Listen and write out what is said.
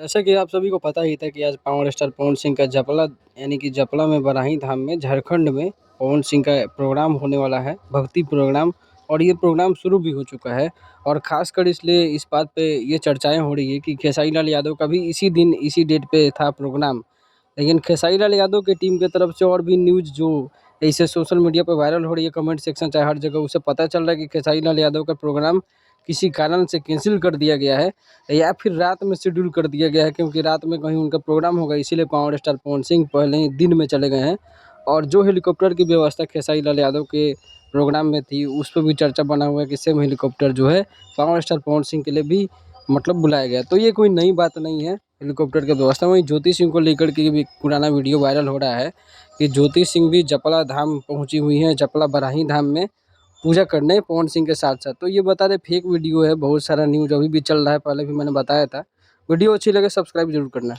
जैसा कि आप सभी को पता ही था कि आज पावर स्टार पवन सिंह का जपला यानी कि जपला में बराही धाम में झारखंड में पवन सिंह का प्रोग्राम होने वाला है, भक्ति प्रोग्राम। और ये प्रोग्राम शुरू भी हो चुका है। और खासकर इसलिए इस बात पे ये चर्चाएं हो रही है कि खेसारी लाल यादव का भी इसी दिन इसी डेट पे था प्रोग्राम। लेकिन खेसारी लाल यादव की टीम की तरफ से और भी न्यूज़ जो ऐसे सोशल मीडिया पर वायरल हो रही है, कमेंट सेक्शन चाहे हर जगह, उसे पता चल रहा है कि खेसारी लाल यादव का प्रोग्राम किसी कारण से कैंसिल कर दिया गया है या फिर रात में शेड्यूल कर दिया गया है, क्योंकि रात में कहीं उनका प्रोग्राम होगा, इसीलिए पावर स्टार पवन सिंह पहले ही दिन में चले गए हैं। और जो हेलीकॉप्टर की व्यवस्था खेसारी लाल यादव के प्रोग्राम में थी, उस पर भी चर्चा बना हुआ है कि सेम हेलीकॉप्टर जो है पावर स्टार पवन सिंह के लिए भी मतलब बुलाया गया। तो ये कोई नई बात नहीं है हेलीकॉप्टर की व्यवस्था। वहीं ज्योति सिंह को लेकर के भी पुराना वीडियो वायरल हो रहा है कि ज्योति सिंह भी जपला धाम पहुंची हुई हैं, जपला बराही धाम में पूजा करने पवन सिंह के साथ-साथ। तो ये बता दें फेक वीडियो है, बहुत सारा न्यूज़ अभी भी चल रहा है, पहले भी मैंने बताया था। वीडियो अच्छी लगे सब्सक्राइब ज़रूर करना।